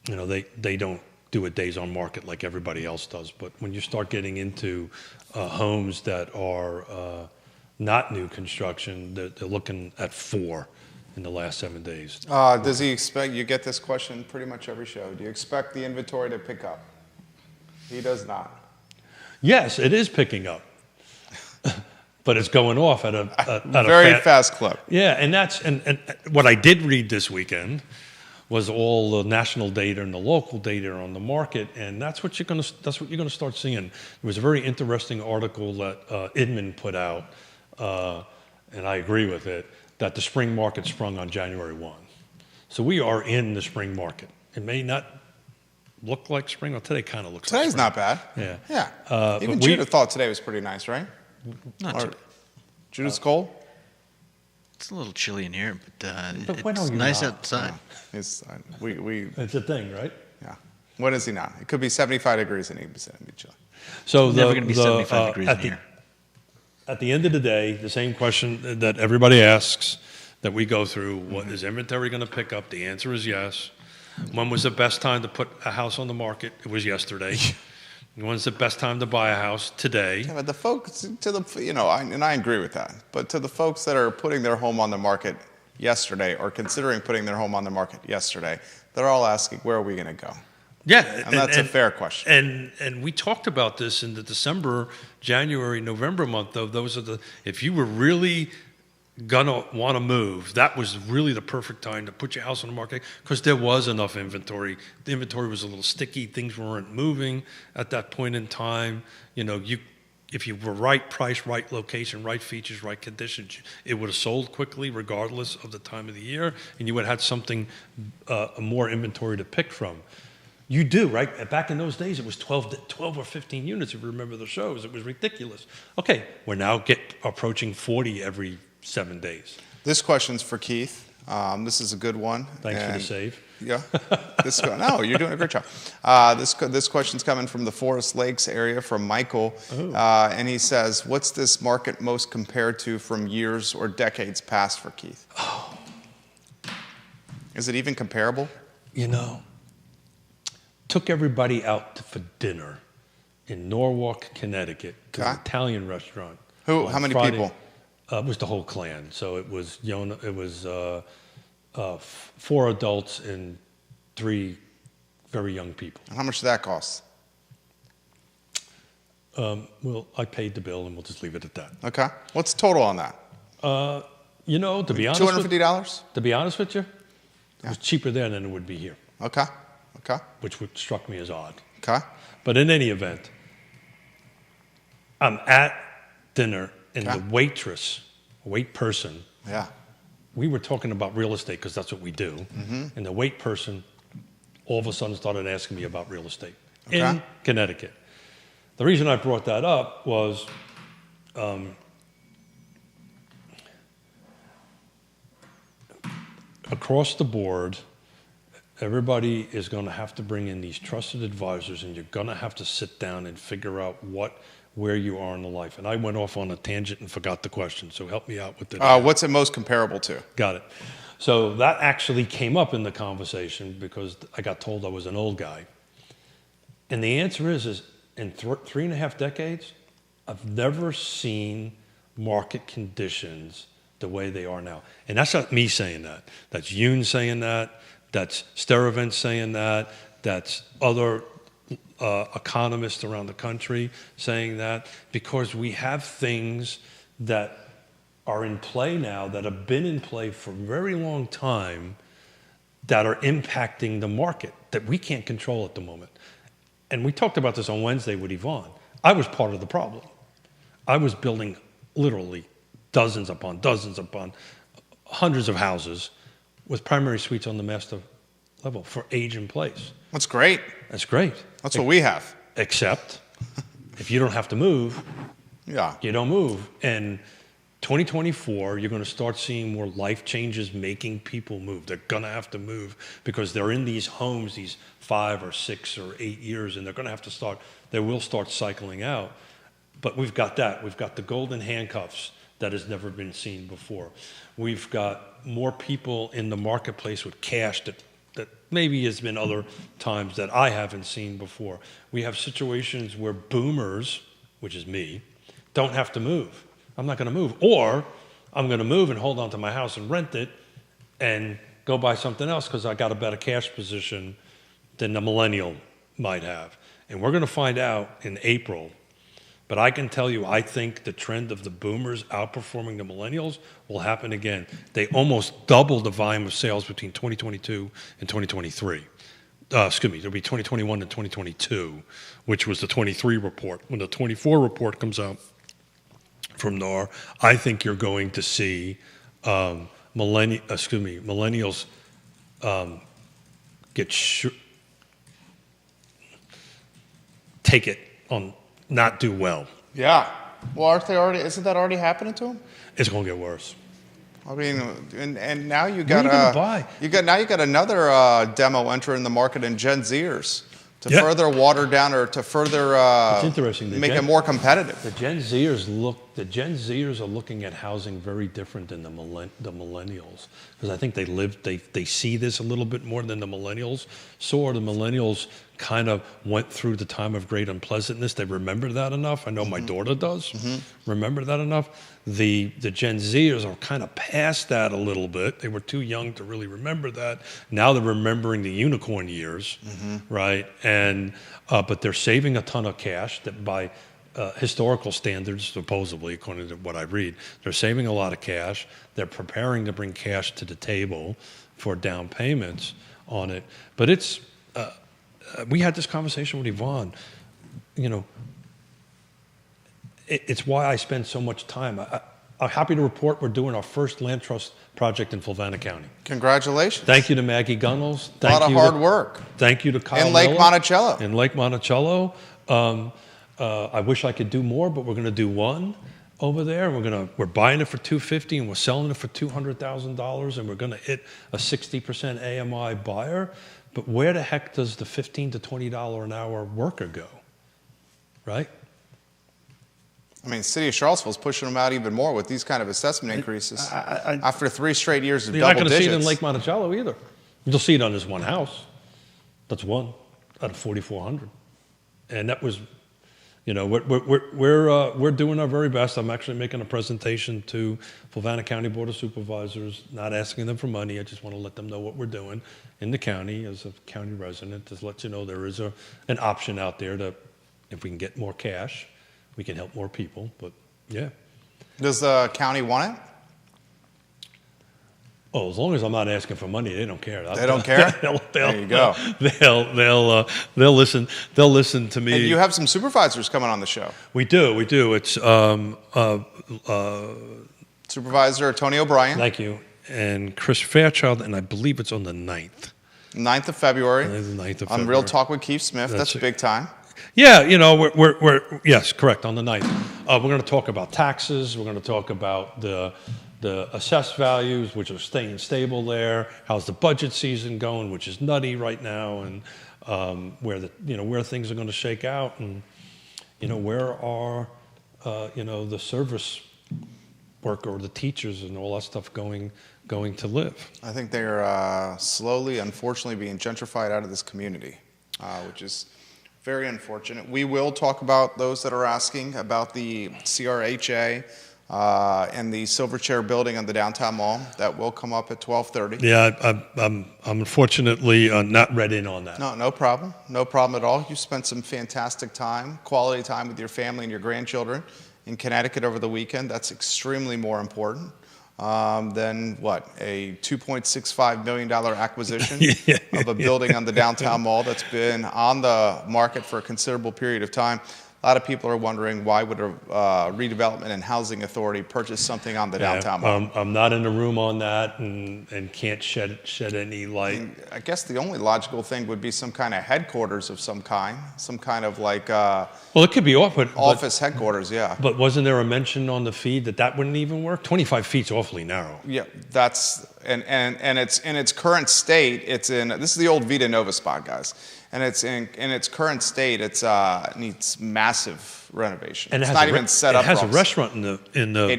they don't do it days on market like everybody else does. But when you start getting into homes that are not new construction, they're looking at 4 in the last 7 days. Does he expect, you get this question pretty much every show, do you expect the inventory to pick up? He does not. Yes, it is picking up. But it's going off at a very fast clip. Yeah, and what I did read this weekend was all the national data and the local data on the market, and that's what you're going to start seeing. There was a very interesting article that Inman put out, and I agree with it, that the spring market sprung on January 1. So we are in the spring market. It may not look like spring. Well, today kind of looks like spring. Today's not bad. Yeah. Yeah. Even Judah thought today was pretty nice, right? Not too Judith's cold? It's a little chilly in here, but when it's are you nice not? outside. It's, It's a thing, right? yeah. When is he not? It could be 75 degrees and he'd be chilly. So It's never going to be 75 degrees in here. At the end of the day, the same question that everybody asks that we go through, what is inventory going to pick up? The answer is yes. When was the best time to put a house on the market? It was yesterday. When's the best time to buy a house? Today. Yeah, but the folks, and I agree with that, but to the folks that are putting their home on the market yesterday or considering putting their home on the market yesterday, they're all asking, where are we going to go? Yeah. And that's a fair question. And we talked about this in the December, January, November month, though. Those are if you were really gonna want to move, that was really the perfect time to put your house on the market because there was enough inventory. The inventory was a little sticky. Things weren't moving at that point in time. If you were right price, right location, right features, right conditions, it would have sold quickly regardless of the time of the year, and you would have had something, more inventory to pick from. You do, right? Back in those days, it was 12 or 15 units, if you remember the shows. It was ridiculous. Okay, we're now approaching 40 every 7 days. This question's for Keith. This is a good one. Thanks for the save. Yeah. No, you're doing a great job. This question's coming from the Forest Lakes area from Michael. And he says, what's this market most compared to from years or decades past for Keith? Oh. Is it even comparable? Took everybody out for dinner in Norwalk, Connecticut, to an Italian restaurant. How many people? It was the whole clan. So it was 4 adults and 3 very young people. And how much did that cost? Well, I paid the bill, and we'll just leave it at that. Okay. What's the total on that? To be honest, $250? To be honest with you, it was cheaper there than it would be here. Okay. Which struck me as odd. Okay. But in any event, I'm at dinner, and the wait person, we were talking about real estate because that's what we do. Mm-hmm. And the wait person all of a sudden started asking me about real estate in Connecticut. The reason I brought that up was across the board, everybody is going to have to bring in these trusted advisors, and you're going to have to sit down and figure out where you are in the life. And I went off on a tangent and forgot the question, so help me out with it. What's it most comparable to? Got it. So that actually came up in the conversation because I got told I was an old guy. And the answer is in 3.5 decades, I've never seen market conditions the way they are now. And that's not me saying that. That's Yoon saying that. That's Steravent saying that. That's other economists around the country saying that, because we have things that are in play now that have been in play for a very long time that are impacting the market that we can't control at the moment. And we talked about this on Wednesday with Yvonne. I was part of the problem. I was building literally dozens upon hundreds of houses with primary suites on the master level for age in place. That's great. That's great. That's what we have. Except if you don't have to move, you don't move. And 2024, you're going to start seeing more life changes making people move. They're going to have to move because they're in these homes, these 5 or 6 or 8 years, and they're going to have to start, they will start cycling out. But we've got that. We've got the golden handcuffs that has never been seen before. We've got more people in the marketplace with cash that maybe has been other times that I haven't seen before. We have situations where boomers, which is me, don't have to move. I'm not going to move. Or I'm going to move and hold on to my house and rent it and go buy something else because I got a better cash position than the millennial might have. And we're going to find out in April. But I can tell you, I think the trend of the boomers outperforming the millennials will happen again. They almost doubled the volume of sales between 2022 and 2023. There'll be 2021 and 2022, which was the 23 report. When the 24 report comes out from NAR, I think you're going to see millennials take it on. Not do well. Yeah. Well, aren't they already? Isn't that already happening to them? It's going to get worse. I mean, and now you What got are you gonna buy? you got another demo enter in the market in Gen Zers to Yeah. further water down or to further It's interesting. make it more competitive. The Gen Zers are looking at housing very different than the millennials, because I think they see this a little bit more than the millennials saw. The millennials kind of went through the time of great unpleasantness. They remember that enough. I know my daughter does remember that enough. The Gen Zers are kind of past that a little bit. They were too young to really remember that. Now they're remembering the unicorn years, right? And but they're saving a ton of cash that by historical standards, supposedly, according to what I read, they're saving a lot of cash. They're preparing to bring cash to the table for down payments on it. But it's, we had this conversation with Yvonne, you know, it's why I spend so much time. I'm happy to report we're doing our first land trust project in Fulvana County. Congratulations. Thank you to Maggie Gunnels. A lot of hard work. Thank you to Kyle In Lake Miller. Monticello. In Lake Monticello. I wish I could do more, but we're going to do one over there. We're buying it for $250 and we're selling it for $200,000, and we're going to hit a 60% AMI buyer. But where the heck does the $15 to $20 an hour worker go, right? I mean, City of Charlottesville's pushing them out even more with these kind of assessment increases. After 3 straight years of You're not double going to see digits. it in Lake Monticello either. You'll see it on this one house. That's one out of 4,400, and that was, you know, we're doing our very best. I'm actually making a presentation to Fulvana County Board of Supervisors, not asking them for money. I just want to let them know what we're doing in the county as a county resident, to let you know there is an option out there to, if we can get more cash, we can help more people. But yeah. Does the county want it? Oh, as long as I'm not asking for money, they don't care. They don't care? There you go. They'll listen. They'll listen to me. And you have some supervisors coming on the show. We do. It's Supervisor Tony O'Brien, thank you, and Chris Fairchild, and I believe it's on the 9th. 9th of February. The 9th of On February. Real Talk with Keith Smith. That's it. big time. Yeah, you know, we're yes, correct, on the 9th. We're going to talk about taxes. We're going to talk about the assessed values, which are staying stable there. How's the budget season going, which is nutty right now, and where things are going to shake out, and where are the service worker or the teachers and all that stuff going to live. I think they're slowly, unfortunately, being gentrified out of this community, which is very unfortunate. We will talk about those that are asking about the CRHA and the Silver Chair building on the downtown mall. That will come up at 12:30. Yeah, I'm unfortunately not read in on that. No problem. No problem at all. You spent some fantastic time, quality time with your family and your grandchildren in Connecticut over the weekend. That's extremely more important than what, a $2.65 million acquisition of a building on the downtown mall that's been on the market for a considerable period of time. A lot of people are wondering, why would a redevelopment and housing authority purchase something on the downtown mall? I'm not in the room on that and can't shed any light. I guess the only logical thing would be some kind of headquarters of some kind of like Well, it could be off, but office headquarters, yeah. But wasn't there a mention on the feed that wouldn't even work? 25 feet's awfully narrow. Yeah, that's and it's in its current state. It's in, this is the old Vita Nova spot, guys, and it's in its current state. It's needs massive renovation. And it's not even set up. It has a for us. restaurant in the.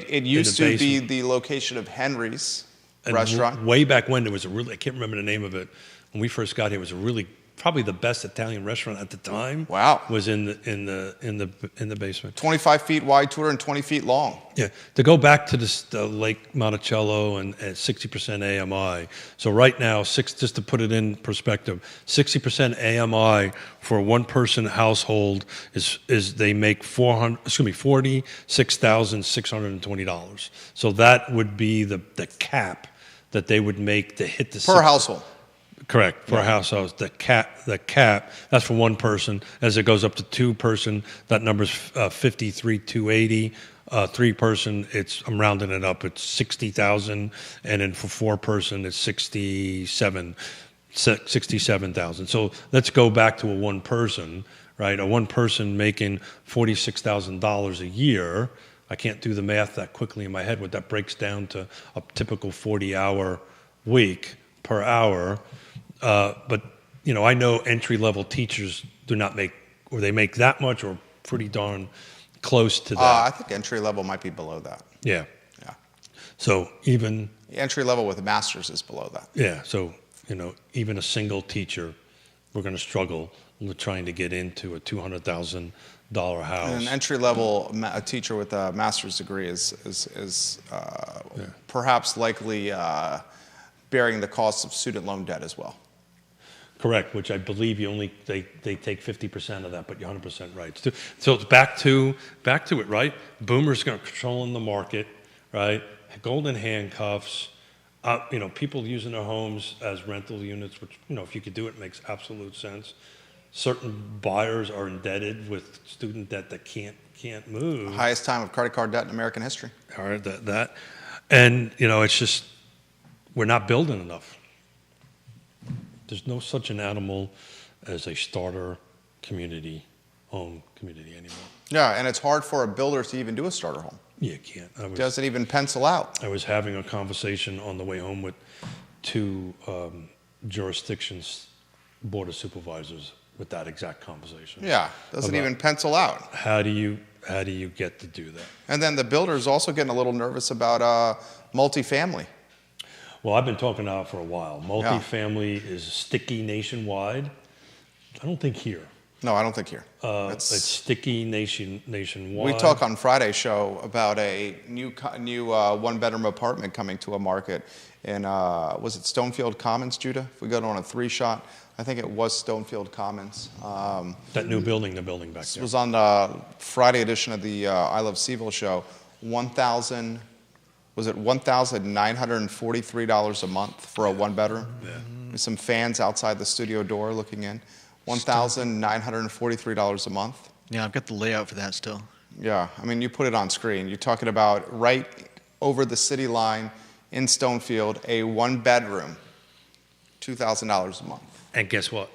It used to be basement. the location of Henry's And restaurant. Way back when, there was I can't remember the name of it. When we first got here, it was probably the best Italian restaurant at the time. Wow. Was in the basement. 25 feet wide, 220 feet long. Yeah. To go back to this Lake Monticello and 60% AMI. So right now, just to put it in perspective, 60% AMI for a one-person household is they make $46,620. So that would be the cap that they would make to hit the Per household. Correct, for a household. The cap, that's for one person. As it goes up to two-person, that number's 53,280. Three-person, I'm rounding it up, it's 60,000, and then for four-person, it's 67,000. So let's go back to a one-person, right? A one person making $46,000 a year, I can't do the math that quickly in my head, what that breaks down to a typical 40-hour week per hour. But, I know entry-level teachers do not make, or they make that much or pretty darn close to that. I think entry level might be below that. Yeah. Yeah. So even... Entry level with a master's is below that. Yeah, so, even a single teacher, we're going to struggle with trying to get into a $200,000 house. And an entry level a teacher with a master's degree is perhaps likely bearing the costs of student loan debt as well. Correct, which I believe they take 50% of that, but you're 100% right. So it's back to it, right? Boomers controlling the market, right? Golden handcuffs, people using their homes as rental units, which, if you could do it, makes absolute sense. Certain buyers are indebted with student debt that can't move. Highest time of credit card debt in American history. All right, that. And, it's just, we're not building enough. There's no such an animal as a starter home community anymore. Yeah, and it's hard for a builder to even do a starter home. Yeah, you can't. Doesn't even pencil out. I was having a conversation on the way home with two jurisdictions board of supervisors with that exact conversation. Yeah, doesn't even pencil out. How do you get to do that? And then the builder's also getting a little nervous about multifamily. Well, I've been talking about it for a while. Multifamily is sticky nationwide. I don't think here. No, I don't think here. It's sticky nationwide. We talk on Friday's show about a new one-bedroom apartment coming to a market in, was it Stonefield Commons, Judah? If we go on a 3-shot, I think it was Stonefield Commons. That new building, the building back there. This was on the Friday edition of the I Love Seville show. $1,943 a month for a one-bedroom? Yeah. With some fans outside the studio door looking in. $1,943 a month. Yeah, I've got the layout for that still. Yeah, I mean, you put it on screen. You're talking about right over the city line in Stonefield, a one-bedroom, $2,000 a month. And guess what?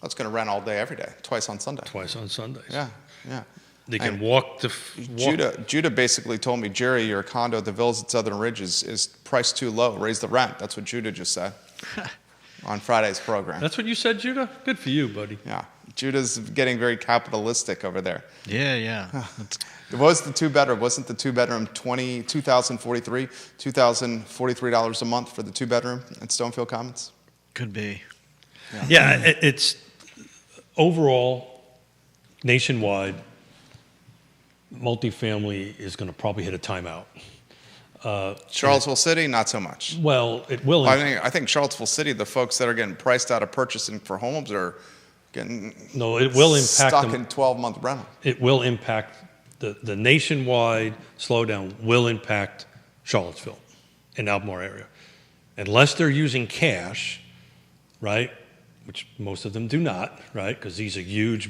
That's going to rent all day, every day, twice on Sunday. Twice on Sundays. Yeah, yeah. They can walk to... Judah basically told me, Jerry, your condo at the Villas at Southern Ridge is priced too low. Raise the rent. That's what Judah just said on Friday's program. That's what you said, Judah? Good for you, buddy. Yeah. Judah's getting very capitalistic over there. Yeah. It was the two-bedroom. Wasn't the two-bedroom $2,043 a month for the two-bedroom at Stonefield Commons? Could be. Yeah, it's overall, nationwide, multifamily is going to probably hit a timeout. Charlottesville City, not so much. Well, it will. I think Charlottesville City, the folks that are getting priced out of purchasing for homes are getting it will impact stuck in 12-month rental. It will impact the nationwide slowdown will impact Charlottesville and Albemarle area. Unless they're using cash, right, which most of them do not, right, because these are huge,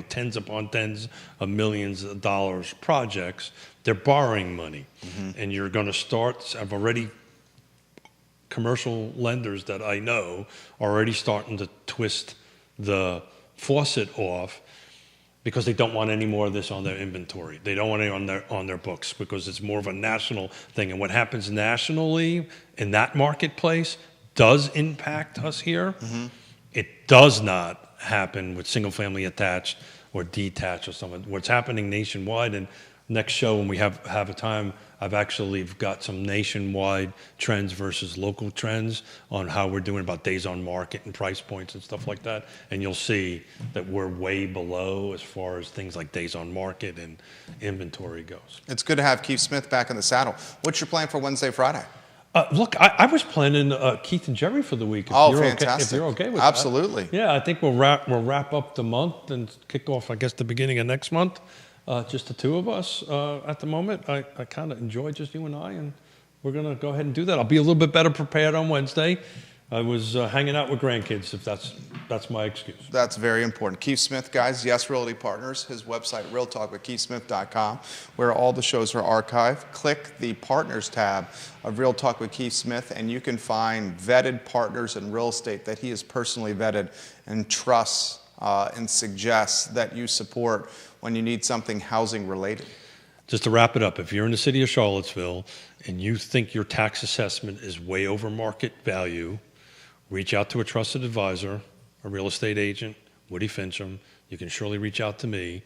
tens upon tens of millions of dollars projects. They're borrowing money. Mm-hmm. And you're going to start, I've already, commercial lenders that I know are already starting to twist the faucet off because they don't want any more of this on their inventory. They don't want it on their books because it's more of a national thing. And what happens nationally in that marketplace does impact us here. Mm-hmm. It does not happen with single-family attached or detached or something. What's happening nationwide, and next show when we have a time, I've actually got some nationwide trends versus local trends on how we're doing about days on market and price points and stuff like that. And you'll see that we're way below as far as things like days on market and inventory goes. It's good to have Keith Smith back in the saddle. What's your plan for Wednesday, Friday? Look, I was planning Keith and Jerry for the week. Fantastic. If you're okay with Absolutely. that. Yeah, I think we'll wrap up the month and kick off, I guess, the beginning of next month. Just the two of us at the moment. I kind of enjoy just you and I, and we're going to go ahead and do that. I'll be a little bit better prepared on Wednesday. I was hanging out with grandkids, if that's my excuse. That's very important. Keith Smith, guys, Yes Realty Partners, his website, realtalkwithkeithsmith.com, where all the shows are archived. Click the Partners tab of Real Talk with Keith Smith, and you can find vetted partners in real estate that he has personally vetted and trusts and suggest that you support when you need something housing related? Just to wrap it up, if you're in the city of Charlottesville and you think your tax assessment is way over market value, reach out to a trusted advisor, a real estate agent, Woody Fincham. You can surely reach out to me,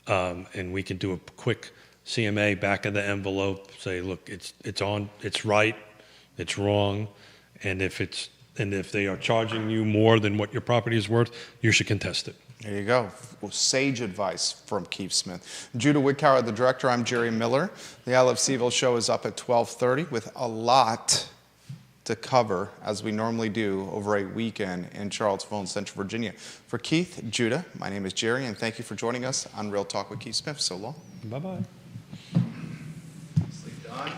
and we can do a quick CMA back of the envelope. Say, look, it's right, it's wrong, and if they are charging you more than what your property is worth, you should contest it. There you go. Well, sage advice from Keith Smith. Judah Wickower, the director. I'm Jerry Miller. The I Love CVille show is up at 12:30 with a lot to cover, as we normally do, over a weekend in Charlottesville and Central Virginia. For Keith, Judah, my name is Jerry, and thank you for joining us on Real Talk with Keith Smith. So long. Bye-bye. Nicely done.